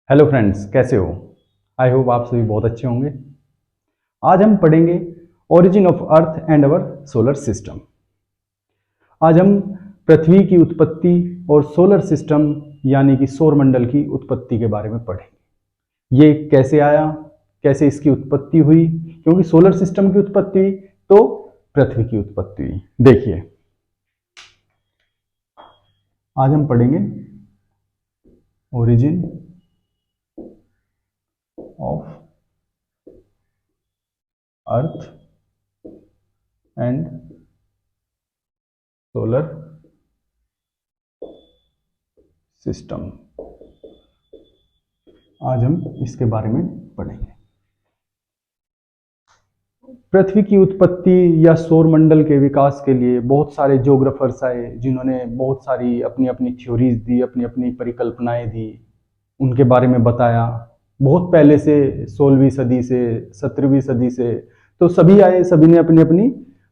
Hello friends, कैसे हो? I hope आप सभी बहुत अच्छे होंगे। आज हम पढ़ेंगे origin of earth and our solar system. आज हम पृथ्वी की उत्पत्ति और सोलर सिस्टम यानी कि सौर मंडल की उत्पत्ति के बारे में पढ़ेंगे। ये कैसे आया, कैसे इसकी उत्पत्ति हुई, क्योंकि सोलर सिस्टम की उत्पत्ति हुई तो पृथ्वी की उत्पत्ति हुई। देखिए, आज हम पढ़ेंगे origin of earth and solar system. आज हम इसके बारे में पढ़ेंगे। पृथ्वी की उत्पत्ति या सौर मंडल के विकास के लिए बहुत सारे ज्योग्राफर्स आए, जिन्होंने बहुत सारी अपनी अपनी थ्योरीज दी, अपनी अपनी परिकल्पनाएं दी, उनके बारे में बताया। बहुत पहले से, 16वीं सदी से, 17वीं सदी से, तो सभी आए, सभी ने अपनी अपनी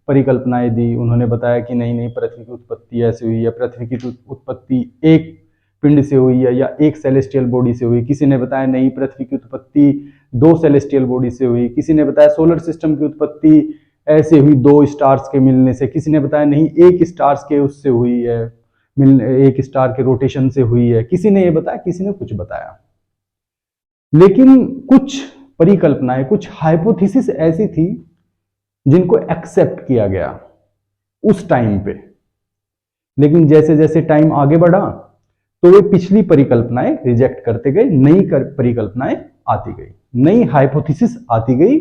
परिकल्पनाएं दी। उन्होंने बताया कि नहीं नहीं, पृथ्वी की उत्पत्ति ऐसे हुई है, पृथ्वी की उत्पत्ति एक पिंड से हुई है या एक सेलेस्टियल बॉडी से हुई। किसी ने बताया नहीं, पृथ्वी की उत्पत्ति दो सेलेस्टियल बॉडी से हुई। किसी ने बताया सोलर सिस्टम की उत्पत्ति ऐसे हुई, दो स्टार्स के मिलने से। किसी ने बताया नहीं, एक स्टार्स के उससे हुई है, एक स्टार के रोटेशन से हुई है। किसी ने ये बताया, किसी ने कुछ बताया। लेकिन कुछ परिकल्पनाएं, कुछ हाइपोथेसिस ऐसी थी जिनको एक्सेप्ट किया गया उस टाइम पे। लेकिन जैसे जैसे टाइम आगे बढ़ा तो वे पिछली परिकल्पनाएं रिजेक्ट करते गए, नई परिकल्पनाएं आती गई, नई हाइपोथेसिस आती गई,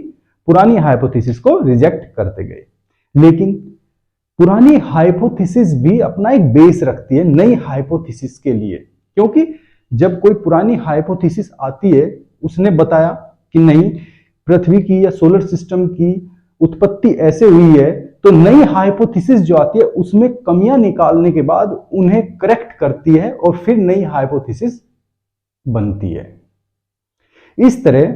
पुरानी हाइपोथेसिस को रिजेक्ट करते गए। लेकिन पुरानी हाइपोथेसिस भी अपना एक बेस रखती है नई हाइपोथेसिस के लिए, क्योंकि जब कोई पुरानी हाइपोथेसिस आती है, उसने बताया कि नहीं, पृथ्वी की या सोलर सिस्टम की उत्पत्ति ऐसे हुई है, तो नई हाइपोथेसिस जो आती है उसमें कमियां निकालने के बाद उन्हें करेक्ट करती है और फिर नई हाइपोथेसिस बनती है। इस तरह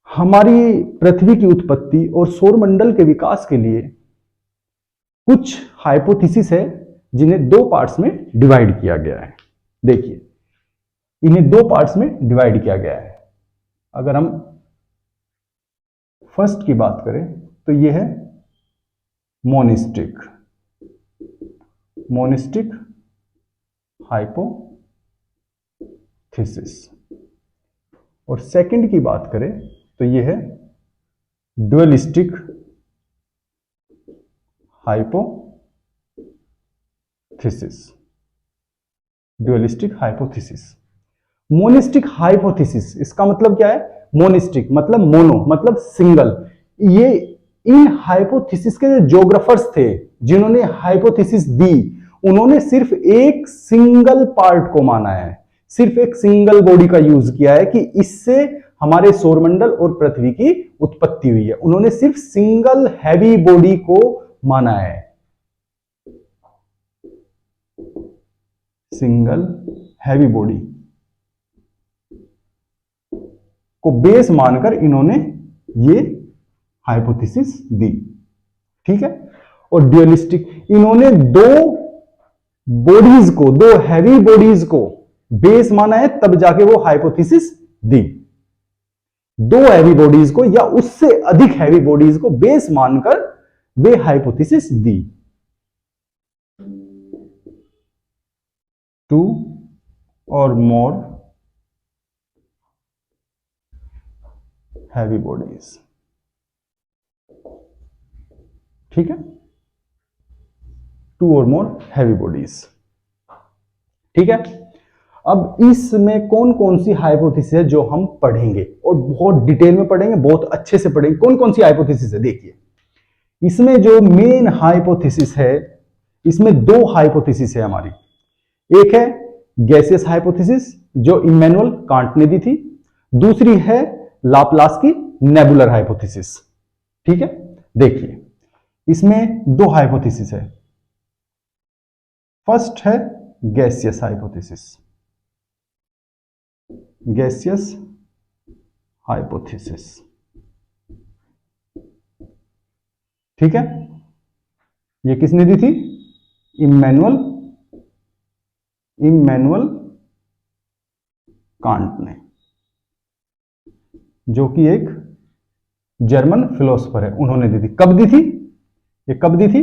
हमारी पृथ्वी की उत्पत्ति और सौरमंडल के विकास के लिए कुछ हाइपोथेसिस है जिन्हें दो पार्ट्स में डिवाइड किया गया है। देखिए, इन्हें दो पार्ट्स में डिवाइड किया गया है। अगर हम फर्स्ट की बात करें तो यह है मोनिस्टिक हाइपोथेसिस, और सेकंड की बात करें तो यह है ड्यूअलिस्टिक हाइपोथेसिस। ड्यूअलिस्टिक हाइपोथेसिस, मोनिस्टिक हाइपोथेसिस, इसका मतलब क्या है? मोनिस्टिक मतलब मोनो, मतलब सिंगल। ये इन हाइपोथेसिस के जो ज्योग्राफर्स थे, जिन्होंने हाइपोथेसिस दी, उन्होंने सिर्फ एक सिंगल पार्ट को माना है, सिर्फ एक सिंगल बॉडी का यूज किया है कि इससे हमारे सौरमंडल और पृथ्वी की उत्पत्ति हुई है। उन्होंने सिर्फ सिंगल हैवी बॉडी को माना है, सिंगल हैवी बॉडी को बेस मानकर इन्होंने ये हाइपोथेसिस दी। ठीक है। और ड्यूअलिस्टिक, इन्होंने दो बॉडीज को, दो हैवी बॉडीज को बेस माना है, तब जाके वो हाइपोथेसिस दी। दो हैवी बॉडीज को या उससे अधिक हैवी बॉडीज को बेस मानकर वे हाइपोथेसिस दी। टू और मोर हैवी बॉडीज। ठीक है, टू और मोर हैवी बॉडीज। ठीक है। अब इसमें कौन कौन सी हाइपोथेसिस है जो हम पढ़ेंगे, और बहुत डिटेल में पढ़ेंगे, बहुत अच्छे से पढ़ेंगे। कौन कौन सी हाइपोथेसिस है? देखिए, इसमें जो मेन हाइपोथेसिस है, इसमें दो हाइपोथेसिस है हमारी। एक है गैसियस हाइपोथेसिस, जो इमैनुअल कांट ने दी थी। दूसरी है लाप्लास की नेबुलर हाइपोथेसिस। ठीक है। देखिए, इसमें दो हाइपोथेसिस है। फर्स्ट है गैसियस हाइपोथेसिस, गैसियस हाइपोथेसिस। ठीक है, ये किसने दी थी? इमैनुअल कांट ने, जो कि एक जर्मन फिलोसोफर है, उन्होंने दी थी। कब दी थी ये? कब दी थी?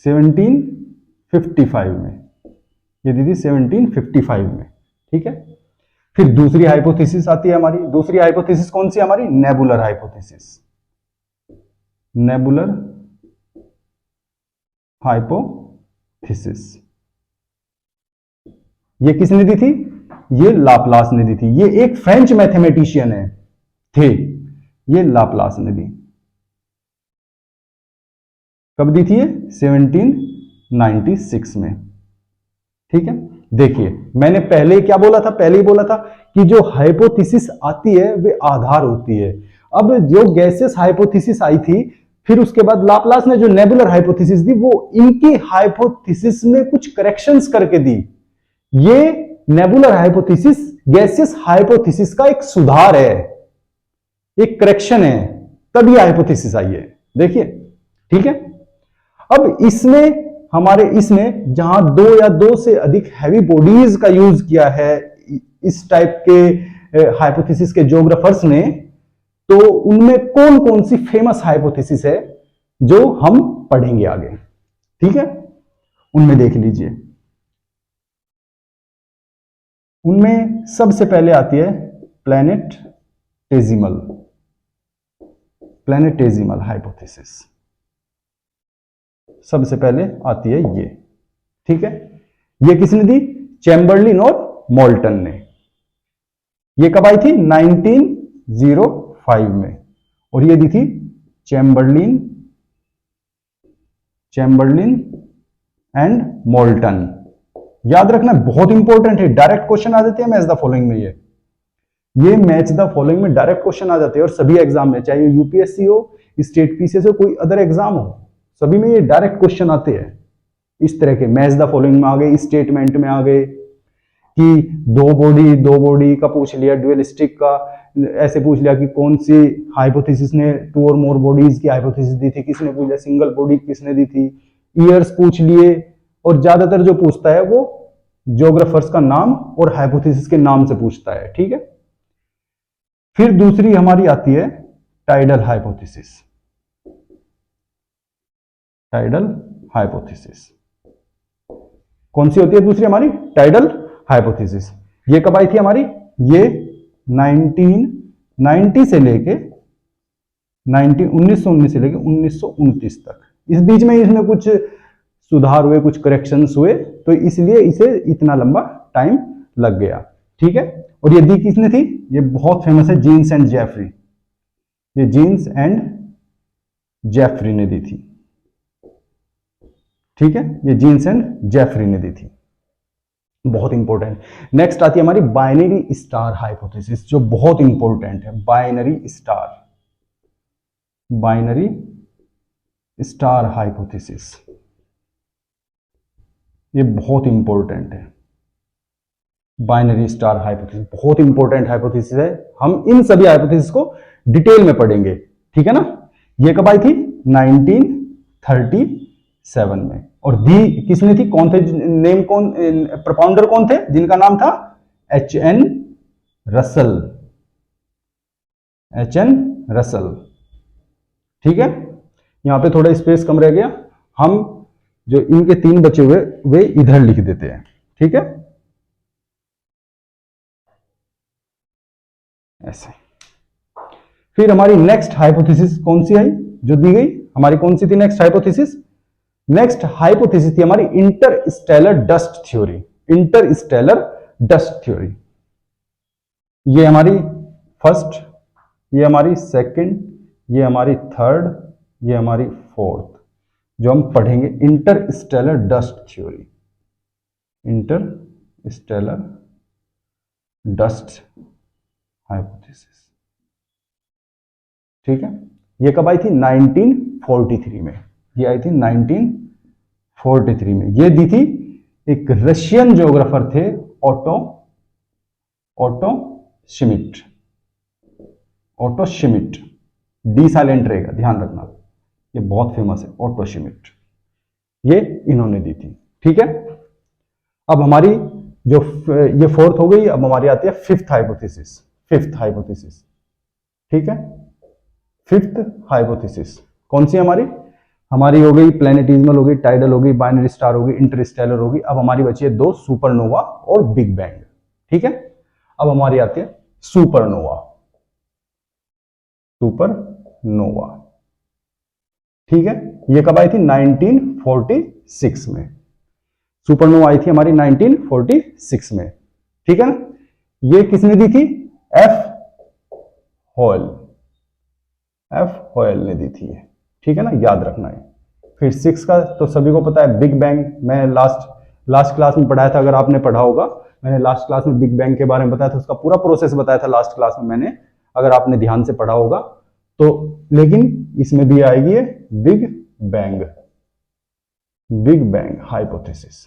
1755 में। ये दी थी 1755 में। ठीक है। फिर दूसरी हाइपोथेसिस आती है हमारी। दूसरी हाइपोथेसिस कौन सी? हमारी नेबुलर हाइपोथेसिस। नेबुलर हाइपोथेसिस ये किसने दी थी? ये लाप्लास ने दी थी। ये एक फ्रेंच मैथमेटिशियन है थे, ये लाप्लास ने दी। कब दी थी ये? 1796 में। ठीक है। देखिए, मैंने पहले क्या बोला था? पहले ही बोला था कि जो हाइपोथेसिस आती है वे आधार होती है। अब जो गैसेस हाइपोथेसिस आई थी, फिर उसके बाद लाप्लास ने जो नेबुलर हाइपोथेसिस दी, वो इनकी हाइपोथेसिस में कुछ करेक्शंस करके दी। ये नेबुलर हाइपोथेसिस गैसेस हाइपोथेसिस का एक सुधार है, एक करेक्शन है, तब ये हाइपोथेसिस आई है। देखिए, ठीक है। अब इसमें जहां दो या दो से अधिक हैवी बॉडीज का यूज किया है इस टाइप के हाइपोथेसिस के ज्योग्राफर्स ने, तो उनमें कौन कौन सी फेमस हाइपोथेसिस है जो हम पढ़ेंगे आगे। ठीक है, उनमें देख लीजिए। उनमें सबसे पहले आती है प्लैनेटेजिमल हाइपोथेसिस। सबसे पहले आती है ये। ठीक है। ये किसने दी? चैम्बरलिन और मोल्टन ने। ये कब आई थी? 1905 में। और ये दी थी चैम्बरलिन एंड मोल्टन। याद रखना, बहुत इंपॉर्टेंट है। डायरेक्ट क्वेश्चन आ जाते हैं मैच द फॉलोइंग में। ये मैच द फॉलोइंग में डायरेक्ट क्वेश्चन आ जाते हैं, और सभी एग्जाम में, चाहे यूपीएससी हो, स्टेट पीसीएस हो, कोई अदर एग्जाम हो, सभी में ये डायरेक्ट क्वेश्चन आते हैं। इस तरह के मैच द फॉलोइंग में आ गए, स्टेटमेंट में आ गए कि दो बॉडी का पूछ लिया, ड्यूअलिस्टिक का ऐसे पूछ लिया कि कौन सी हाइपोथेसिस ने टू और मोर बॉडीज की हाइपोथेसिस दी थी, किसने पूछ लिया सिंगल बॉडी किसने दी थी, ईयर्स पूछ लिए। और ज्यादातर जो पूछता है वो ज्योग्राफर्स का नाम और हाइपोथेसिस के नाम से पूछता है। ठीक है। फिर दूसरी हमारी आती है टाइडल हाइपोथेसिस। कौन सी होती है दूसरी हमारी? Tidal hypothesis. ये कब आई थी हमारी? ये 1919 से लेके 1919 से लेके 1929 तक। इस बीच में इसमें कुछ सुधार हुए, कुछ करेक्शंस हुए, तो इसलिए इसे इतना लंबा टाइम लग गया। ठीक है। और ये दी किसने थी? ये बहुत फेमस है, जीन्स एंड जेफरी। ये जीन्स एंड जेफरी ने दी थी। ठीक है, ये जीन्स एंड जेफरी ने दी थी। बहुत इंपॉर्टेंट। नेक्स्ट आती है हमारी बाइनरी स्टार हाइपोथेसिस, जो बहुत इंपॉर्टेंट है। बाइनरी स्टार हाइपोथेसिस, ये बहुत इंपॉर्टेंट है। बाइनरी स्टार हाइपोथेसिस बहुत इंपॉर्टेंट हाइपोथेसिस है। हम इन सभी हाइपोथेसिस को डिटेल में पढ़ेंगे। ठीक है ना। ये कब आई थी? 1937 में। और दी किसने थी? कौन थे? नेम कौन? प्रोपाउंडर कौन थे जिनका नाम था? H.N. रसल। ठीक है। यहां पे थोड़ा स्पेस कम रह गया, हम जो इनके तीन बचे हुए वे इधर लिख देते हैं। ठीक है, ऐसे। फिर हमारी नेक्स्ट हाइपोथेसिस कौन सी आई जो दी गई? हमारी कौन सी थी नेक्स्ट हाइपोथेसिस? नेक्स्ट हाइपोथेसिस थी हमारी इंटरस्टेलर डस्ट थ्योरी। ये हमारी फर्स्ट, ये हमारी सेकंड, ये हमारी थर्ड, ये हमारी फोर्थ, जो हम पढ़ेंगे Interstellar dust theory. Interstellar dust hypothesis. ठीक है। ये कब आई थी? 1943 में। ये आई थी 1943 में। ये दी थी एक रशियन ज्योग्राफर थे, ऑटो शिमिट। डी साइलेंट रहेगा, ध्यान रखना, ये बहुत फेमस है, ऑटो शिमिट। ये इन्होंने दी थी। ठीक है। अब हमारी जो ये फोर्थ हो गई, अब हमारी आती है फिफ्थ हाइपोथेसिस। फिफ्थ हाइपोथेसिस, ठीक है, फिफ्थ हाइपोथेसिस कौन सी हमारी? हमारी हो गई प्लैनेटिज्मल, हो गई टाइडल, हो गई बाइनरी स्टार, हो गई इंटरस्टेलर, हो गई। अब हमारी बची है दो, सुपरनोवा और बिग बैंग, ठीक है। अब हमारी आती है सुपरनोवा। सुपरनोवा, ठीक है। ये कब आई थी? 1946 में। सुपरनोवा आई थी हमारी 1946 में, ठीक है ना। ये किसने दी थी? F Hoyle. एफ हॉयल ने दी थी ये, ठीक है ना, याद रखना है। फिर सिक्स का तो सभी को पता है, बिग बैंग। मैं लास्ट क्लास में पढ़ाया था, अगर आपने पढ़ा होगा, मैंने लास्ट क्लास में बिग बैंग के बारे में बताया था, उसका पूरा प्रोसेस बताया था लास्ट क्लास में मैंने, अगर आपने ध्यान से पढ़ा होगा तो। लेकिन इसमें भी आएगी ये big bang, big bang hypothesis.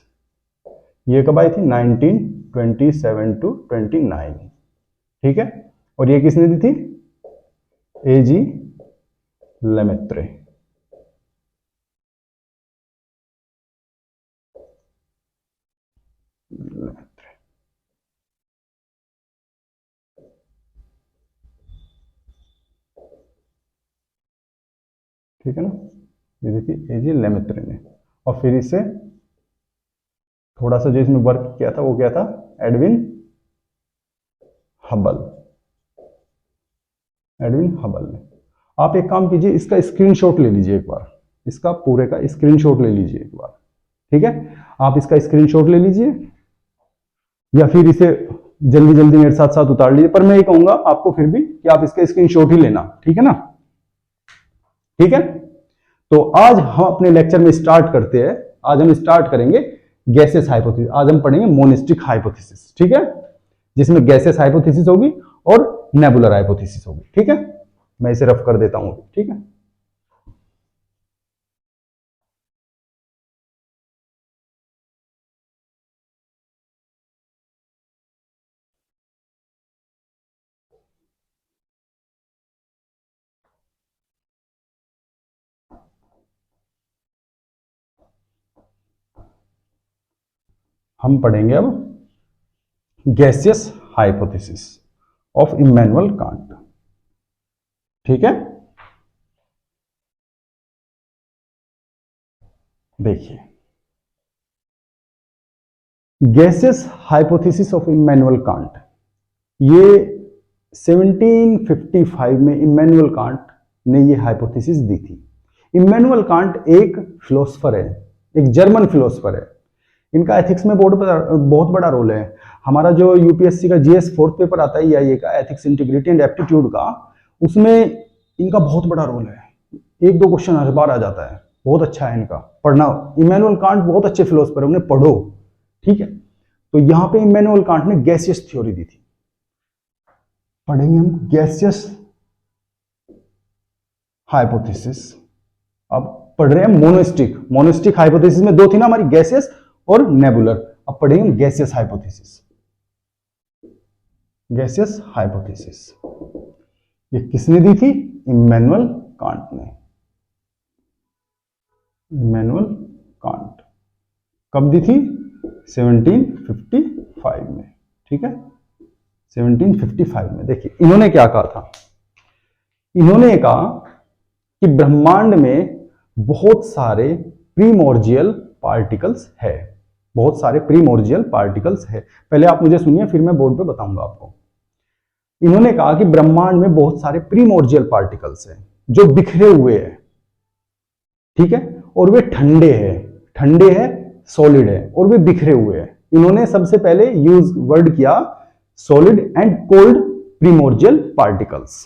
ये कब आई थी? 1927 to 29, ठीक है। और ये किसने दी थी? एजी लेमेत्रे। ठीक है ना, ये देखिए एजी लेमेत्रे ने। और फिर इसे थोड़ा सा जो इसमें वर्क किया था वो क्या था? Edwin Hubble. एडविन हबल ने। आप एक काम कीजिए, इसका स्क्रीनशॉट ले लीजिए एक बार, इसका पूरे का स्क्रीनशॉट ले लीजिए एक बार, ठीक है। आप इसका स्क्रीनशॉट ले लीजिए या फिर इसे जल्दी जल्दी मेरे साथ साथ उतार लीजिए, पर मैं ये कहूंगा आपको फिर भी कि आप इसका स्क्रीनशॉट ही लेना, ठीक है ना, ठीक है। तो आज हम अपने लेक्चर में स्टार्ट करते हैं। आज हम स्टार्ट करेंगे गैसेस हाइपोथेसिस। आज हम पढ़ेंगे मोनिस्टिक हाइपोथेसिस, ठीक है, जिसमें गैसेस हाइपोथेसिस होगी और नेबुलर हाइपोथेसिस होगी, ठीक है। मैं इसे रफ कर देता हूं, ठीक है। हम पढ़ेंगे अब gaseous hypothesis of Immanuel Kant, ठीक है। देखिए, gaseous hypothesis of Immanuel Kant, ये 1755 में इमैनुअल कांट ने ये हाइपोथेसिस दी थी। इमैनुअल कांट एक फिलोसफर है, एक जर्मन फिलोसफर है। इनका एथिक्स में बहुत बड़ा रोल है। हमारा जो यूपीएससी का जीएस फोर्थ पेपर आता है ईआईए का, एथिक्स इंटीग्रिटी एंड एप्टीट्यूड का, उसमें इनका बहुत बड़ा रोल है। एक दो क्वेश्चन हर बार आ जाता है, बहुत अच्छा है इनका पढ़ना। इमैनुअल कांट बहुत अच्छे फिलोसफर है, उन्हें पढ़ो, ठीक है। तो यहां पे इमैनुअल कांट ने गैसियस थ्योरी दी थी। पढ़ेंगे हम गैसियस हाइपोथेसिस। अब पढ़ रहे हैं मोनिस्टिक। मोनिस्टिक हाइपोथेसिस में दो थी ना हमारी, गैसियस और नेबुलर। अब पढ़ेंगे गैसियस हाइपोथेसिस। गैसियस हाइपोथेसिस ये किसने दी थी? इमैनुअल कांट ने। इमैनुअल कांट कब दी थी? 1755 में, ठीक है, 1755 में। देखिए इन्होंने क्या कहा था? इन्होंने कहा कि ब्रह्मांड में बहुत सारे प्रीमोर्जियल पार्टिकल्स है, बहुत सारे प्रीमोर्जियल पार्टिकल्स है। पहले आप मुझे सुनिए, फिर मैं बोर्ड पे बताऊंगा आपको। इन्होंने कहा कि ब्रह्मांड में बहुत सारे प्रीमोर्जियल पार्टिकल्स हैं जो बिखरे हुए हैं, ठीक है, और वे ठंडे हैं, ठंडे हैं, सॉलिड है, और वे बिखरे हुए हैं। इन्होंने सबसे पहले यूज वर्ड किया सॉलिड एंड कोल्ड प्रीमोर्जियल पार्टिकल्स।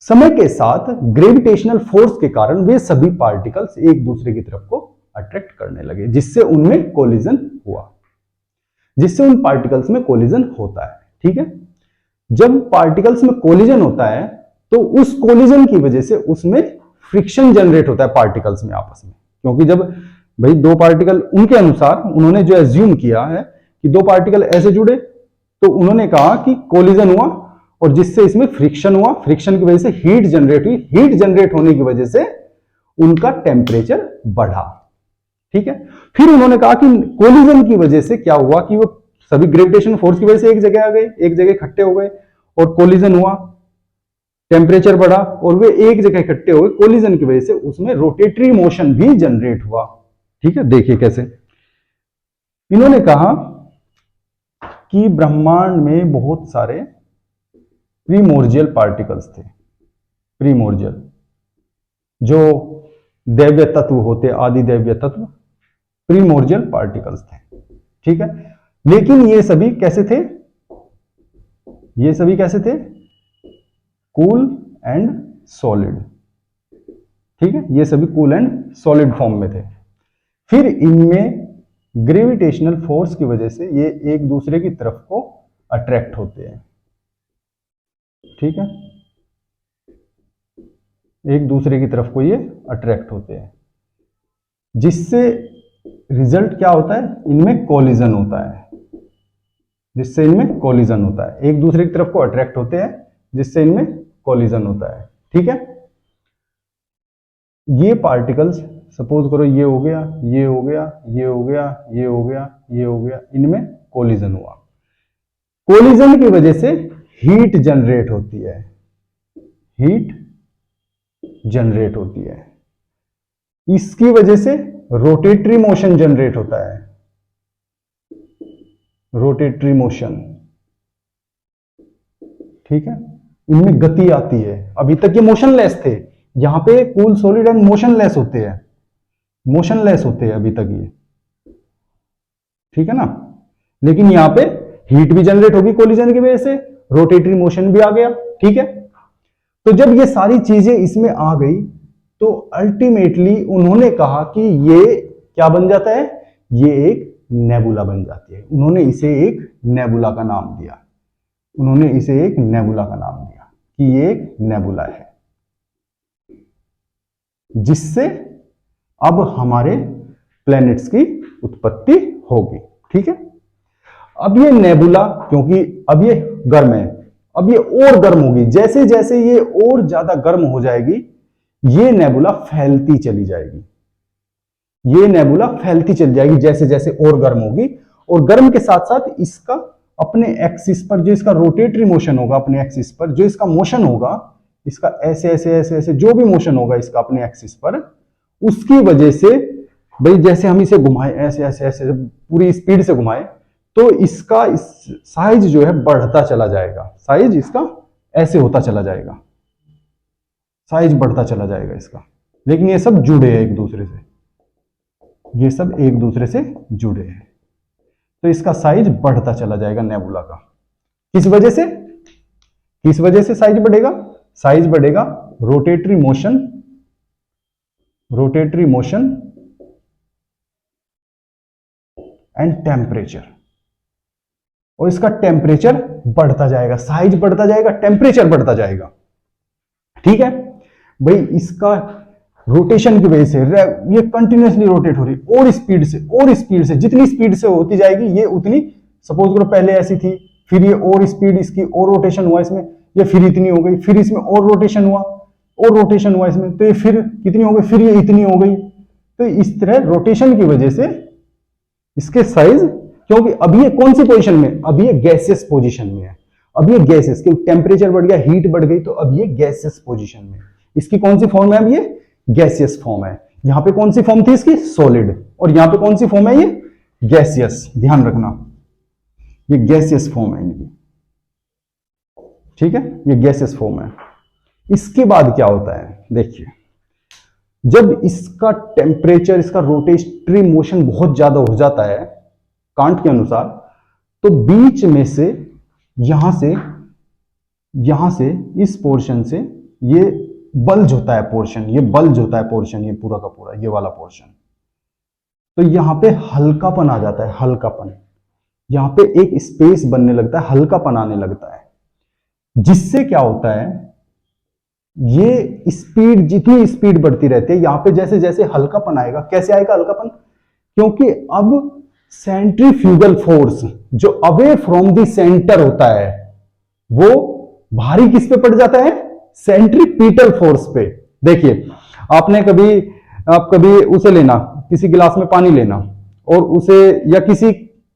समय के साथ ग्रेविटेशनल फोर्स के कारण वे सभी पार्टिकल्स एक दूसरे की तरफ को अट्रैक्ट करने लगे, जिससे उनमें कोलिजन हुआ, जिससे उन पार्टिकल्स में कोलिजन होता है, ठीक है। जब पार्टिकल्स में कोलिजन होता है तो उस कोलिजन की वजह से उसमें फ्रिक्शन जनरेट होता है पार्टिकल्स में आपस में। क्योंकि जब भाई दो पार्टिकल, उनके अनुसार उन्होंने जो एज्यूम किया है कि दो पार्टिकल ऐसे जुड़े, तो उन्होंने कहा कि कोलिजन हुआ और जिससे इसमें फ्रिक्शन हुआ, फ्रिक्शन की वजह से हीट जनरेट हुई, हीट जनरेट होने की वजह से उनका टेम्परेचर बढ़ा, ठीक है। फिर उन्होंने कहा कि कोलिजन की वजह से क्या हुआ कि वो सभी ग्रेविटेशन फोर्स की वजह से एक जगह आ गए, एक जगह इकट्ठे हो गए और कोलिजन हुआ, टेम्परेचर बढ़ा और वे एक जगह इकट्ठे हो गए। कोलिजन की वजह से उसमें रोटेटरी मोशन भी जनरेट हुआ। ठीक है, देखिए कैसे। इन्होंने कहा कि ब्रह्मांड में बहुत सारे प्रीमोर्जियल पार्टिकल्स थे। प्रीमोर्जियल जो दैव्य तत्व होते, आदि दैव्य तत्व, प्रीमोर्जियल पार्टिकल्स थे। ठीक है, लेकिन ये सभी कैसे थे? ये सभी कैसे थे? Cool and solid. ठीक है, ये सभी कूल एंड सॉलिड फॉर्म में थे। फिर इनमें ग्रेविटेशनल फोर्स की वजह से ये एक दूसरे की तरफ को अट्रैक्ट होते हैं। ठीक है, एक दूसरे की तरफ को ये अट्रैक्ट होते हैं, जिससे रिजल्ट क्या होता है? इनमें कोलिजन होता है। जिससे इनमें कोलिजन होता है, एक दूसरे की तरफ को अट्रैक्ट होते हैं, जिससे इनमें कोलिजन होता है। ठीक है, ये पार्टिकल्स, सपोज करो ये हो गया, ये हो गया, ये हो गया, ये हो गया, ये हो गया, इनमें कोलिजन हुआ। कोलिजन की वजह से हीट जनरेट होती है। हीट जनरेट होती है। इसकी वजह से रोटेटरी मोशन जनरेट होता है। Rotatory motion. ठीक है, इनमें गति आती है। अभी तक ये मोशनलेस थे, यहां पे कूल सॉलिड एंड मोशनलेस होते हैं। मोशनलेस होते हैं अभी तक ये। ठीक है ना, लेकिन यहां पे हीट भी जनरेट होगी कोलिजन की वजह से, रोटेटरी मोशन भी आ गया। ठीक है, तो जब ये सारी चीजें इसमें आ गई तो अल्टीमेटली उन्होंने कहा कि ये क्या बन जाता है? ये एक नेबुला बन जाती है। उन्होंने इसे एक नेबुला का नाम दिया। उन्होंने इसे एक नेबुला का नाम दिया कि ये एक नेबुला है, जिससे अब हमारे प्लैनेट्स की उत्पत्ति होगी। ठीक है, अब ये नेबुला, क्योंकि अब ये गर्म है, अब ये और गर्म होगी। जैसे जैसे ये और ज्यादा गर्म हो जाएगी, ये नेबुला फैलती चली जाएगी। ये नेबुला फैलती चली जाएगी जैसे जैसे और गर्म होगी। और गर्म के साथ साथ इसका अपने एक्सिस पर जो इसका रोटेटरी मोशन होगा, अपने एक्सिस पर जो इसका मोशन होगा, इसका ऐसे ऐसे ऐसे ऐसे जो भी मोशन होगा इसका अपने एक्सिस पर, उसकी वजह से भाई जैसे हम इसे घुमाएं ऐसे ऐसे ऐसे पूरी स्पीड से घुमाएं, तो इसका साइज जो है बढ़ता चला जाएगा। साइज इसका ऐसे होता चला जाएगा, साइज बढ़ता चला जाएगा इसका। लेकिन ये सब जुड़े हैं एक दूसरे से, ये सब एक दूसरे से जुड़े हैं, तो इसका साइज बढ़ता चला जाएगा नेबुला का। किस वजह से? किस वजह से साइज बढ़ेगा? साइज बढ़ेगा rotatory motion, rotatory motion and temperature. और इसका टेम्परेचर बढ़ता जाएगा, साइज बढ़ता जाएगा, टेम्परेचर बढ़ता जाएगा। ठीक है भाई, इसका रोटेशन की वजह से ये कंटिन्यूअसली रोटेट हो रही और स्पीड से, और स्पीड से, जितनी स्पीड से होती जाएगी ये उतनी, सपोज करो पहले ऐसी थी, फिर ये और स्पीड इसकी और रोटेशन हुआ इसमें, ये फिर इतनी हो गई, फिर इसमें और रोटेशन हुआ, और रोटेशन हुआ इसमें, तो ये फिर कितनी हो गई, फिर ये इतनी हो गई। तो इस तरह रोटेशन की वजह से इसके साइज, क्योंकि अभी ये कौन सी पोजीशन में? अभी ये गैसियस पोजीशन में है। अब ये गैसेस, क्योंकि टेम्परेचर बढ़ गया, हीट बढ़ गई, तो अब ये गैसियस पोजीशन में। इसकी कौन सी फॉर्म है? अब ये गैसियस फॉर्म है। यहां पे कौन सी फॉर्म थी इसकी? सॉलिड। और यहां पे कौन सी फॉर्म है? ये गैसियस। ध्यान रखना, ये गैसियस फॉर्म है इनकी। ठीक है, ये गैसियस फॉर्म है। इसके बाद क्या होता है देखिए, जब इसका टेम्परेचर, इसका रोटेटरी मोशन बहुत ज्यादा हो जाता है कांट के अनुसार, तो बीच में से यहां से इस पोर्शन से ये बल्ज होता है पोर्शन, ये बल्ज होता है पोर्शन, ये पूरा का पूरा ये वाला पोर्शन। तो यहां पे हल्कापन आ जाता है, हल्कापन। यहां पे एक स्पेस बनने लगता है, हल्कापन आने लगता है, जिससे क्या होता है, ये स्पीड, जितनी स्पीड बढ़ती रहती है, यहां पे जैसे जैसे हल्कापन आएगा। कैसे आएगा हल्कापन? क्योंकि अब सेंट्रीफ्यूगल फोर्स जो अवे फ्रॉम द सेंटर होता है, वो भारी किस पे पड़ जाता है? सेंट्रीपिटल फोर्स पे। देखिए, आप कभी उसे लेना, किसी गिलास में पानी लेना, और उसे, या किसी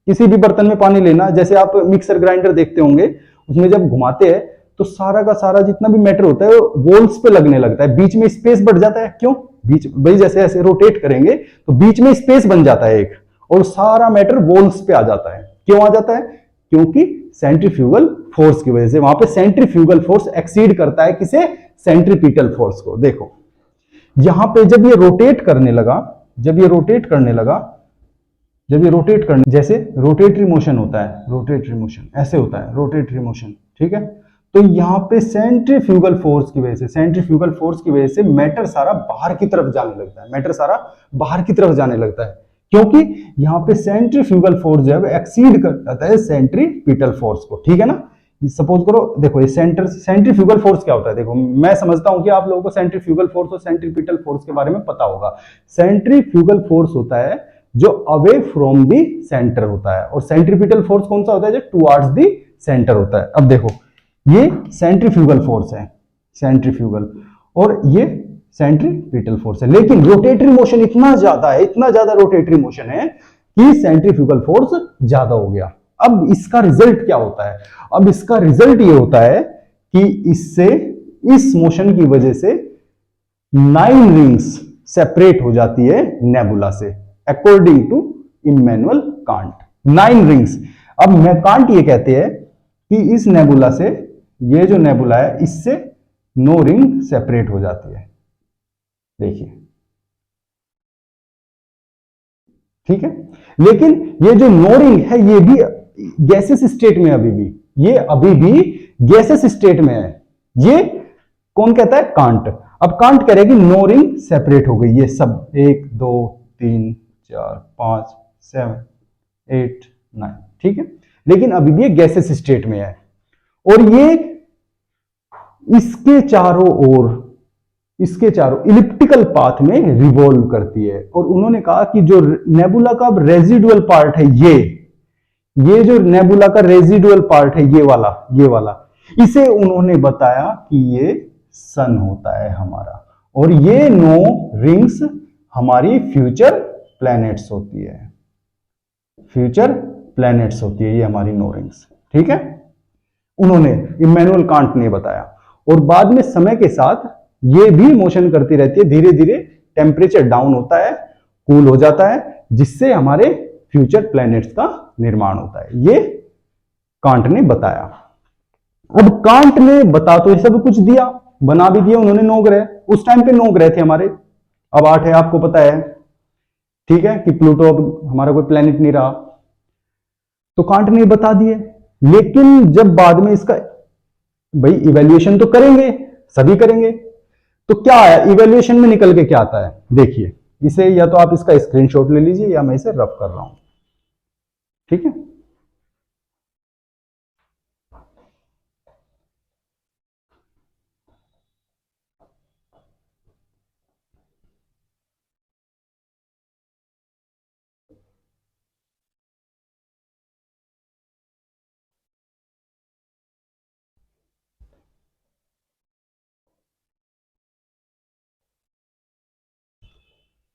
किसी भी बर्तन में पानी लेना, जैसे आप मिक्सर ग्राइंडर देखते होंगे, उसमें जब घुमाते हैं तो सारा का सारा जितना भी मैटर होता है वो वॉल्स पे लगने लगता है, बीच में स्पेस बढ़ जाता है। क्यों? बीच भाई जैसे ऐसे रोटेट करेंगे तो बीच में स्पेस बन जाता है एक, और सारा मैटर वॉल्स पे आ जाता है। क्यों आ जाता है? क्योंकि सेंट्रीफ्यूगल फोर्स की वजह से। वहां पे सेंट्रीफ्यूगल फोर्स एक्सीड करता है किसे? सेंट्रीपिटल फोर्स को। देखो यहां पे जब ये रोटेट करने लगा, जब ये रोटेट करने लगा, जब ये रोटेट करने, जैसे रोटेटरी मोशन होता है, रोटेटरी मोशन ऐसे होता है, रोटेटरी मोशन, ठीक है। तो यहां पे सेंट्रीफ्यूगल फोर्स की वजह से, सेंट्रीफ्यूगल फोर्स की वजह से मैटर सारा बाहर की तरफ जाने लगता है, मैटर सारा बाहर की तरफ जाने लगता है, क्योंकि यहां पे सेंट्रीफ्यूगल फोर्स जब एक्सीड कर जाता है सेंट्रीपिटल फोर्स को, ठीक है ना। सपोज करो, देखो ये सेंट्रीफ्यूगल फोर्स क्या होता है, देखो मैं समझता हूं कि आप लोगों को सेंट्रीफ्यूगल फोर्स और सेंट्रीपिटल फोर्स के बारे में पता होगा। सेंट्रीफ्यूगल फोर्स होता है जो अवे फ्रॉम दी सेंटर होता है, और सेंट्रीपिटल फोर्स कौन सा होता है? जो टुवर्ड्स दी सेंटर होता है। अब देखो ये सेंट्रीफ्यूगल फोर्स है, सेंट्रीफ्यूगल, और ये सेंट्रीपिटल फोर्स है, लेकिन रोटेटरी मोशन इतना ज्यादा है, इतना ज्यादा रोटेटरी मोशन है कि सेंट्रीफ्यूगल फोर्स ज्यादा हो गया। अब इसका रिजल्ट क्या होता है? अब इसका रिजल्ट ये होता है कि इससे, इस मोशन की वजह से 9 रिंग्स सेपरेट हो जाती है नेबुला से, according to Immanuel Kant. 9 rings. अब कांट ये कहते हैं कि इस नेबुला से, ये जो नेबुला है इससे 9 रिंग सेपरेट हो जाती है। देखिए, ठीक है। लेकिन ये जो 9 रिंग है ये भी गैसेस स्टेट में, अभी भी ये अभी भी गैसेस स्टेट में है। ये कौन कहता है? कांट। अब कांट कह रहे हैं कि 9 रिंग सेपरेट हो गई, ये सब 1 2 3 4 5 7 8 9, ठीक है। लेकिन अभी भी ये गैसेस स्टेट में है, और ये इसके चारों ओर, इसके चारों इलिप्टिकल पाथ में रिवॉल्व करती है। और उन्होंने कहा कि जो नेबुला का रेजिडुअल पार्ट है, ये जो नेबुला का रेजिडुअल पार्ट है, ये वाला, इसे उन्होंने बताया कि ये सन होता है हमारा, और ये 9 रिंग्स हमारी फ्यूचर प्लैनेट्स होती है, फ्यूचर प्लैनेट्स होती है ये हमारी 9 रिंग्स, ठीक है। उन्होंने, इमैनुअल कांट ने बताया। और बाद में समय के साथ ये भी मोशन करती रहती है, धीरे धीरे टेम्परेचर डाउन होता है, कूल हो जाता है, जिससे हमारे फ्यूचर प्लैनेट्स का निर्माण होता है। ये कांट ने बताया। अब कांट ने बता तो ये सब कुछ दिया, बना भी दिया उन्होंने 9 ग्रह। उस टाइम पे 9 ग्रह थे हमारे, अब 8 है, आपको पता है, ठीक है, कि प्लूटो अब हमारा कोई प्लैनेट नहीं रहा, तो कांट ने बता दिए। लेकिन जब बाद में इसका, भाई इवैल्यूएशन तो करेंगे, सभी करेंगे, तो क्या आया इवैल्यूएशन में? निकल के क्या आता है देखिए, इसे या तो आप इसका स्क्रीनशॉट ले लीजिए या मैं इसे रफ कर रहा हूं, ठीक है।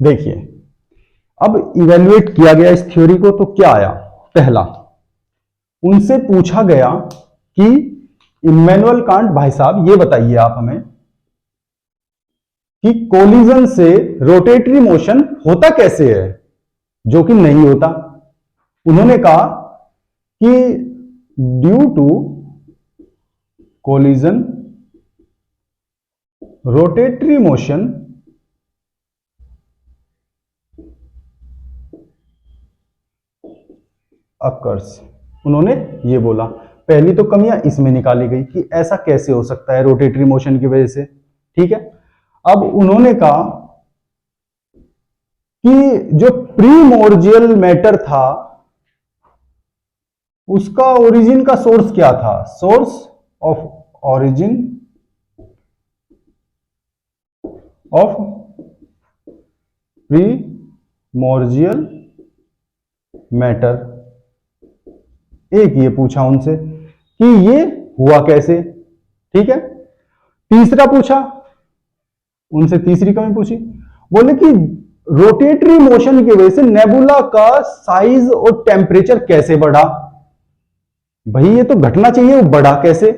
देखिए, अब इवेल्युएट किया गया इस थ्योरी को, तो क्या आया? पहला, उनसे पूछा गया कि इमैनुअल कांट भाई साहब ये बताइए आप हमें कि कोलिजन से रोटेटरी मोशन होता कैसे है, जो कि नहीं होता। उन्होंने कहा कि due to collision rotatory motion occurs. उन्होंने ये बोला, पहली तो कमियां इसमें निकाली गई कि ऐसा कैसे हो सकता है रोटेटरी मोशन की वजह से, ठीक है। अब उन्होंने कहा कि जो प्रीमोर्जियल मैटर था उसका ओरिजिन का सोर्स क्या था? Source of origin of primordial matter. एक ये पूछा उनसे कि ये हुआ कैसे, ठीक है। तीसरा पूछा उनसे, तीसरी कमी पूछी, बोले कि रोटेटरी मोशन की वजह से नेबुला का साइज और टेम्परेचर कैसे बढ़ा? भाई ये तो घटना चाहिए, वो बढ़ा कैसे?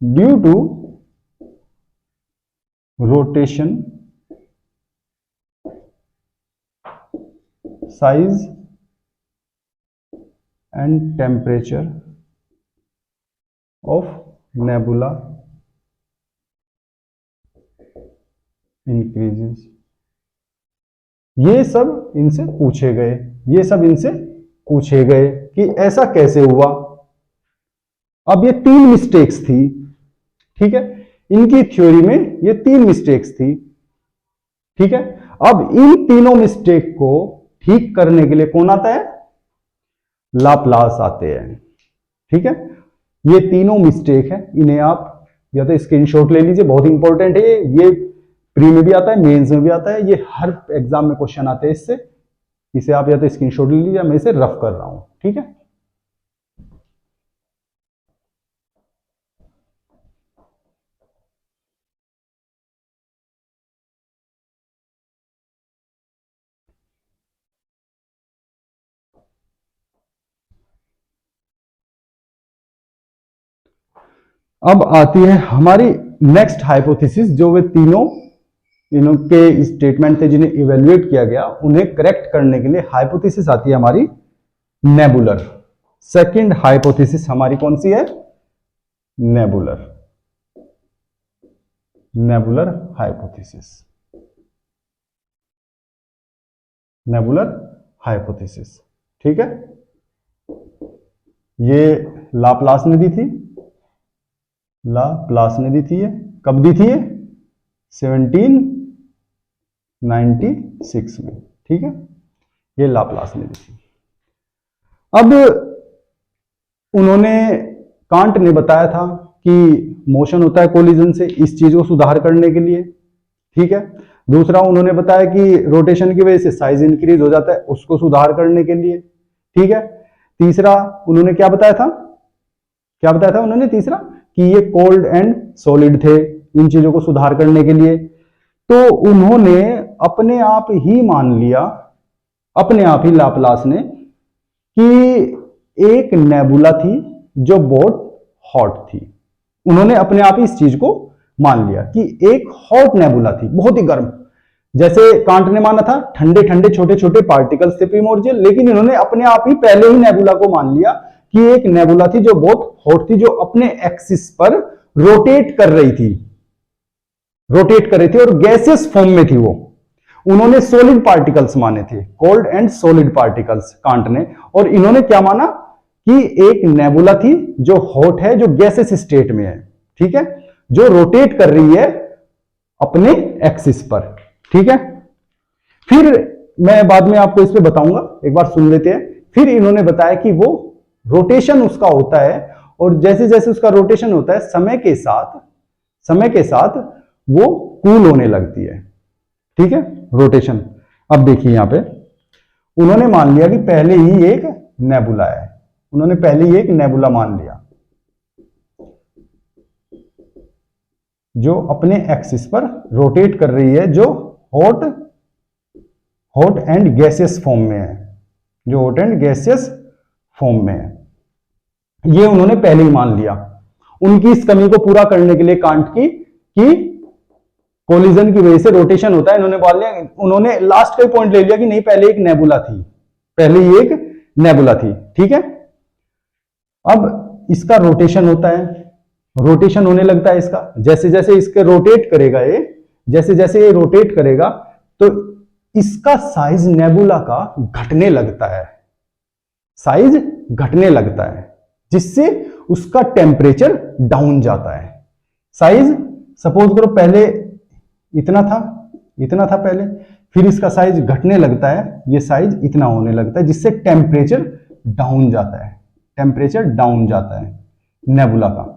Due to rotation, size and temperature of nebula increases. ये सब इनसे पूछे गए, ये सब इनसे पूछे गए कि ऐसा कैसे हुआ। अब ये 3 मिस्टेक्स थी, ठीक है, इनकी थ्योरी में ये 3 मिस्टेक्स थी, ठीक है। अब इन तीनों मिस्टेक को ठीक करने के लिए कौन आता है? लाप्लास आते हैं, ठीक है। ये तीनों मिस्टेक है, इन्हें आप या तो स्क्रीनशॉट ले लीजिए, बहुत इंपॉर्टेंट है ये प्री में भी आता है, मेंस में भी आता है, ये हर एग्जाम में क्वेश्चन आते हैं इससे। इसे आप या तो स्क्रीनशॉट ले लीजिए, मैं इसे रफ कर रहा हूं, ठीक है। अब आती है हमारी नेक्स्ट हाइपोथेसिस, जो वे तीनों के स्टेटमेंट थे जिन्हें इवेल्युएट किया गया, उन्हें करेक्ट करने के लिए हाइपोथेसिस आती है हमारी नेबुलर। सेकंड हाइपोथेसिस हमारी कौन सी है? Nebular, nebular hypothesis, nebular hypothesis, ठीक है। ये लाप्लास ने दी थी, लाप्लास ने दी थी, ये कब दी थी? ये 1796 में, ठीक है, ये लाप्लास ने दी थी। अब उन्होंने, कांट ने बताया था कि मोशन होता है कोलिजन से, इस चीज को सुधार करने के लिए, ठीक है। दूसरा उन्होंने बताया कि रोटेशन की वजह से साइज इंक्रीज हो जाता है, उसको सुधार करने के लिए, ठीक है। तीसरा उन्होंने क्या बताया था? क्या बताया था उन्होंने तीसरा? कि ये कोल्ड एंड सॉलिड थे, इन चीजों को सुधार करने के लिए। तो उन्होंने अपने आप ही मान लिया, अपने आप ही लाप्लास ने, कि एक नेबुला थी जो बहुत हॉट थी। उन्होंने अपने आप ही इस चीज को मान लिया कि एक हॉट नेबुला थी, बहुत ही गर्म। जैसे कांट ने माना था ठंडे ठंडे छोटे छोटे पार्टिकल्स थे प्रिमोर्डियल, लेकिन इन्होंने अपने आप ही पहले ही नेबुला को मान लिया कि एक नेबुला थी जो बहुत हॉट थी, जो अपने एक्सिस पर रोटेट कर रही थी, रोटेट कर रही थी, और गैसियस फॉर्म में थी वो। उन्होंने सॉलिड पार्टिकल्स माने थे, cold and solid particles, can't ने। और इन्होंने क्या माना? कि एक नेबुला थी जो हॉट है, जो गैसेस स्टेट में है, ठीक है, जो रोटेट कर रही है अपने एक्सिस पर, ठीक है। फिर मैं बाद में आपको इस पे बताऊंगा, एक बार सुन लेते हैं। फिर इन्होंने बताया कि वो रोटेशन उसका होता है, और जैसे जैसे उसका रोटेशन होता है, समय के साथ वो कूल होने लगती है, ठीक है, रोटेशन। अब देखिए यहां पे उन्होंने मान लिया कि पहले ही एक नेबुला है, उन्होंने पहले ही एक नेबुला मान लिया जो अपने एक्सिस पर रोटेट कर रही है, जो हॉट एंड गैसियस फॉर्म में है, जो हॉट एंड गैसियस फॉर्म में है। ये उन्होंने पहले ही मान लिया। उनकी इस कमी को पूरा करने के लिए कांट की कि कोलिजन की वजह से रोटेशन होता है, इन्होंने बोल लिया, उन्होंने लास्ट का पॉइंट ले लिया कि नहीं, पहले एक नेबुला थी, पहले ही एक नेबुला थी, ठीक है। अब इसका रोटेशन होता है, रोटेशन होने लगता है इसका, जैसे जैसे इसके रोटेट करेगा ये, जैसे जैसे ये रोटेट करेगा तो इसका साइज नेबुला का घटने लगता है, साइज घटने लगता है, जिससे उसका टेम्परेचर डाउन जाता है। साइज सपोज करो पहले इतना था पहले, फिर इसका साइज घटने लगता है, ये साइज इतना होने लगता है, जिससे टेम्परेचर डाउन जाता है, टेम्परेचर डाउन जाता है नेबुला का,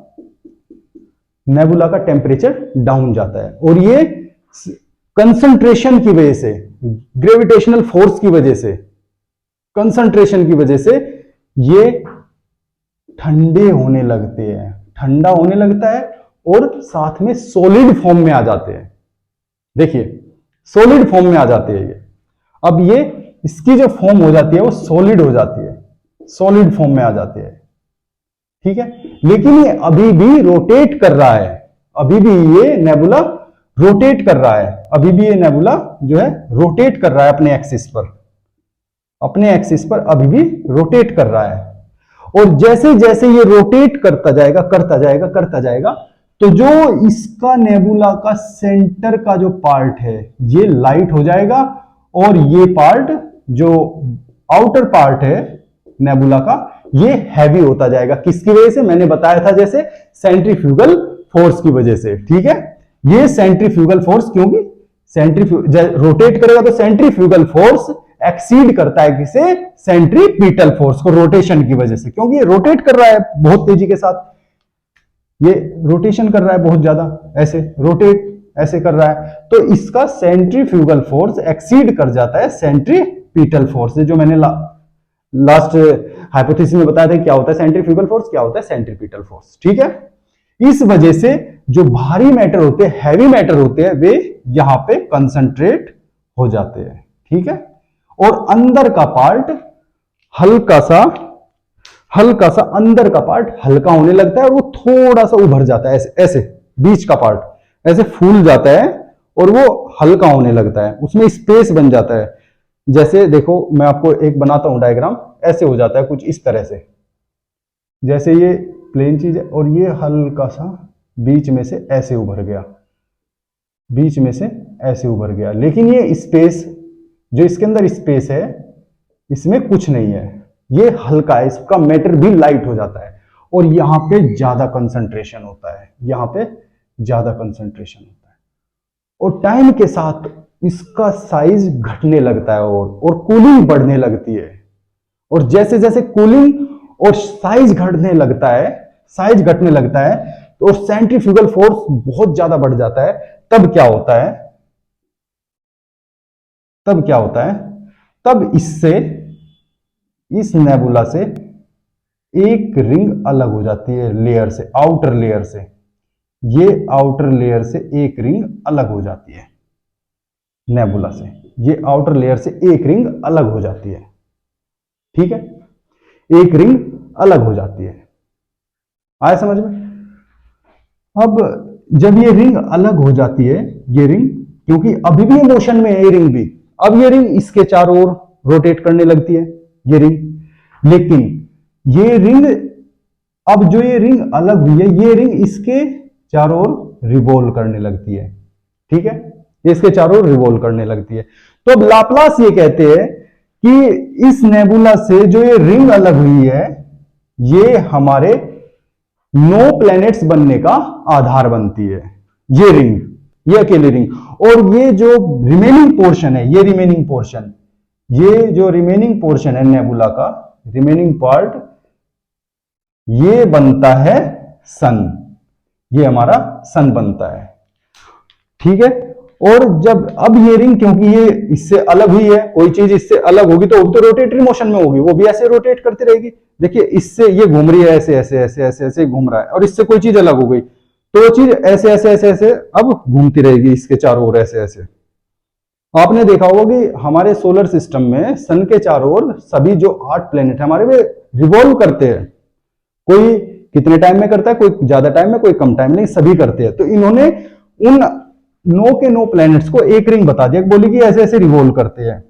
नेबुला का टेम्परेचर डाउन जाता है। और ये कंसंट्रेशन की वजह से, ग्रेविटेशनल फोर्स की वजह से, कंसंट्रेशन की वजह से ये ठंडे होने लगते हैं, ठंडा होने लगता है, और साथ में सॉलिड फॉर्म में आ जाते हैं। देखिए सॉलिड फॉर्म में आ जाती है ये। अब ये इसकी जो फॉर्म हो जाती है वो सॉलिड हो जाती है, सॉलिड फॉर्म में आ जाती है, ठीक है। लेकिन ये अभी भी रोटेट कर रहा है, अभी भी ये नेबुला रोटेट कर रहा है, अभी भी ये नेबुला जो है रोटेट कर रहा है अपने एक्सिस पर, अपने एक्सिस पर अभी भी रोटेट कर रहा है। और जैसे जैसे ये रोटेट करता जाएगा करता जाएगा करता जाएगा, तो जो इसका नेबुला का सेंटर का जो पार्ट है ये लाइट हो जाएगा, और ये पार्ट जो आउटर पार्ट है नेबुला का ये हैवी होता जाएगा। किसकी वजह से? मैंने बताया था जैसे सेंट्रीफ्यूगल फोर्स की वजह से, ठीक है। ये सेंट्रीफ्यूगल फोर्स, क्योंकि रोटेट करेगा तो सेंट्रीफ्यूगल फोर्स एक्सीड करता है किसे? सेंट्रीपिटल फोर्स को, रोटेशन की वजह से, क्योंकि ये रोटेट कर रहा है बहुत तेजी के साथ, ये रोटेशन कर रहा है बहुत ज्यादा, ऐसे रोटेट ऐसे कर रहा है, तो इसका सेंट्रीफ्यूगल फोर्स एक्सीड कर जाता है सेंट्रीपिटल फोर्स से। जो मैंने लास्ट हाइपोथेसिस में बताया था क्या होता है सेंट्रीफ्यूगल फोर्स, क्या होता है सेंट्रीपिटल फोर्स, ठीक है। इस वजह से जो भारी मैटर होते हैं, हैवी मैटर होते हैं, वे यहां पे कंसंट्रेट हो जाते हैं, ठीक है। और अंदर का पार्ट हल्का सा अंदर का पार्ट हल्का होने लगता है, और वो थोड़ा सा उभर जाता है, ऐसे ऐसे बीच का पार्ट ऐसे फूल जाता है और वो हल्का होने लगता है, उसमें स्पेस बन जाता है। जैसे देखो मैं आपको एक बनाता हूं डायग्राम, ऐसे हो जाता है कुछ इस तरह से, जैसे ये प्लेन चीज है और ये हल्का सा बीच में से ऐसे उभर गया, बीच में से ऐसे उभर गया, लेकिन ये स्पेस जो इसके अंदर स्पेस है इसमें कुछ नहीं है, ये हल्का है, इसका मैटर भी लाइट हो जाता है, और यहां पे ज्यादा कंसंट्रेशन होता है, यहां पे ज्यादा कंसंट्रेशन होता है, और टाइम के साथ इसका साइज घटने लगता है और कूलिंग बढ़ने लगती है। और जैसे जैसे कूलिंग और साइज घटने लगता है तो सेंट्रीफ्यूगल फोर्स बहुत ज्यादा बढ़ जाता है। तब क्या होता है, तब इससे, इस नेबुला से एक रिंग अलग हो जाती है लेयर से, आउटर लेयर से, ये आउटर लेयर से एक रिंग अलग हो जाती है नेबुला से, ये आउटर लेयर से एक रिंग अलग हो जाती है, ठीक है, एक रिंग अलग हो जाती है। आया समझ में? अब जब ये रिंग अलग हो जाती है, ये रिंग, क्योंकि अभी भी मोशन में है ये रिंग भी, अब ये रिंग इसके चारों ओर रोटेट करने लगती है ये रिंग, लेकिन ये रिंग, अब जो ये रिंग अलग हुई है, ये रिंग इसके चारों ओर रिवॉल्व करने लगती है, ठीक है, ये इसके चारों ओर रिवॉल्व करने लगती है। तो अब लाप्लास ये कहते हैं कि इस नेबुला से जो ये रिंग अलग हुई है, ये हमारे 9 प्लैनेट्स बनने का आधार बनती है, ये रिंग, ये अकेली रिंग। और ये जो रिमेनिंग पोर्शन है, ये रिमेनिंग पोर्शन है नेबुला का, रिमेनिंग पार्ट, ये बनता है सन, ये हमारा सन बनता है, ठीक है। और जब अब ये रिंग, क्योंकि ये इससे अलग हुई है, कोई चीज इससे अलग होगी तो रोटेटरी मोशन में होगी, वो भी ऐसे रोटेट करती रहेगी। देखिए इससे ये घूम रही है, ऐसे ऐसे ऐसे ऐसे ऐसे घूम रहा है, और इससे कोई चीज अलग हो गई तो वो चीज ऐसे ऐसे ऐसे ऐसे अब घूमती रहेगी इसके चारों ओर, ऐसे ऐसे। आपने देखा होगा कि हमारे सोलर सिस्टम में सन के चारों ओर सभी जो 8 प्लेनेट हमारे वे रिवॉल्व करते हैं, कोई कितने टाइम में करता है, कोई ज्यादा टाइम में, कोई कम टाइम में, सभी करते हैं। तो इन्होंने उन 9 के 9 प्लैनेट्स को एक रिंग बता दिया, बोली कि ऐसे ऐसे रिवॉल्व करते हैं।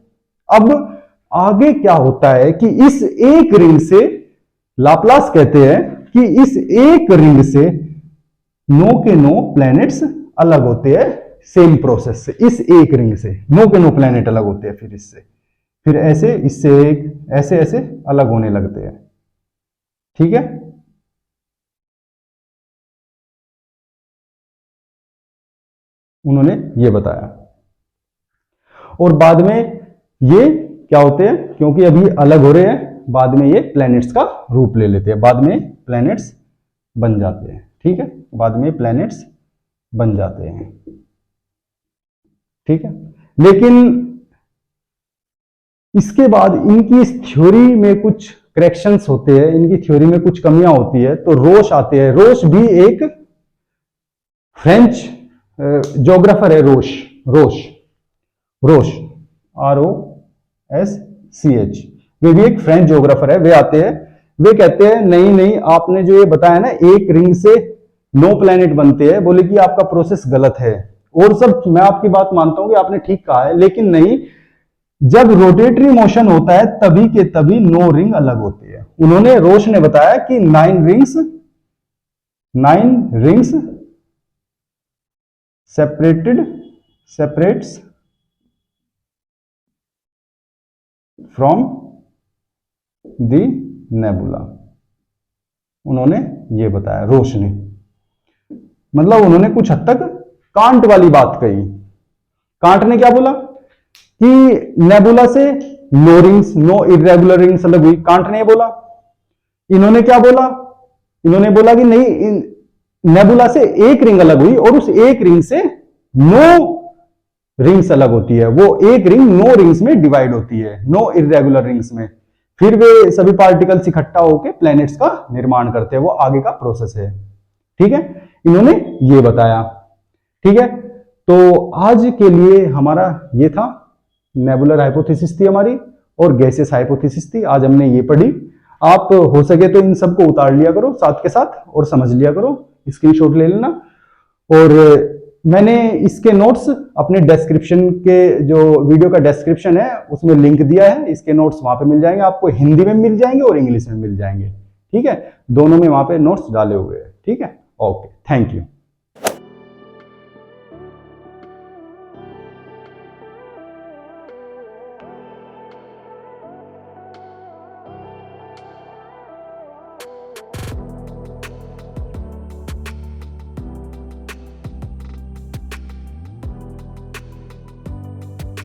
अब आगे क्या होता है कि इस एक रिंग से, लाप्लास कहते हैं कि इस एक रिंग से 9 के 9 प्लैनेट्स अलग होते हैं सेम प्रोसेस से, इस एक रिंग से 9 के 9 प्लैनेट अलग होते हैं, फिर इससे, फिर ऐसे, इससे एक, ऐसे ऐसे अलग होने लगते हैं, ठीक है। उन्होंने ये बताया, और बाद में ये क्या होते हैं, क्योंकि अभी अलग हो रहे हैं, बाद में ये प्लैनेट्स का रूप ले लेते हैं, बाद में प्लैनेट्स बन जाते हैं, ठीक है, बाद में प्लैनेट्स बन जाते हैं, ठीक है। लेकिन इसके बाद इनकी इस थ्योरी में कुछ करेक्शंस होते हैं, इनकी थ्योरी में कुछ कमियां होती है, तो रोश आते हैं। रोश भी एक फ्रेंच ज्योग्राफर है, रोश। रोश, ROSCH, वे भी एक फ्रेंच ज्योग्राफर है। वे आते हैं, वे कहते हैं नहीं नहीं, आपने जो ये बताया ना एक रिंग से 9 प्लैनेट बनते हैं, बोले कि आपका प्रोसेस गलत है। और सब मैं आपकी बात मानता हूं कि आपने ठीक कहा है, लेकिन नहीं, जब रोटेटरी मोशन होता है तभी के तभी 9 रिंग अलग होती है। उन्होंने, रोश ने बताया कि 9 rings separates from the nebula. उन्होंने ये बताया, रोश ने, मतलब उन्होंने कुछ हद तक कांट वाली बात कही। कांट ने क्या बोला कि नेबुला से no rings, no irregular rings अलग हुई, कांट ने ये बोला। इन्होंने क्या बोला, इन्होंने बोला कि नहीं, नेबुला से एक रिंग अलग हुई और उस एक रिंग से 9 रिंग्स अलग होती है। वो एक रिंग 9 रिंग्स में डिवाइड होती है, 9 इरेगुलर रिंग्स में। फिर वे सभी पार्टिकल्स इकट्ठा होकर प्लैनेट्स का निर्माण करते हैं। वो आगे का प्रोसेस है। ठीक है, इन्होंने ये बताया। ठीक है, तो आज के लिए हमारा ये था, नेबुलर हाइपोथेसिस थी हमारी और गैसियस हाइपोथेसिस थी। आज हमने ये पढ़ी। आप हो सके तो इन सबको उतार लिया करो साथ के साथ और समझ लिया करो, स्क्रीनशॉट ले लेना। और मैंने इसके नोट्स अपने डिस्क्रिप्शन के, जो वीडियो का डिस्क्रिप्शन है उसमें लिंक दिया है, इसके नोट्स वहां पे मिल जाएंगे आपको, हिंदी में मिल जाएंगे और इंग्लिश में मिल जाएंगे। ठीक है, दोनों में वहां पे नोट्स डाले हुए हैं। ठीक है, ओके, थैंक यू।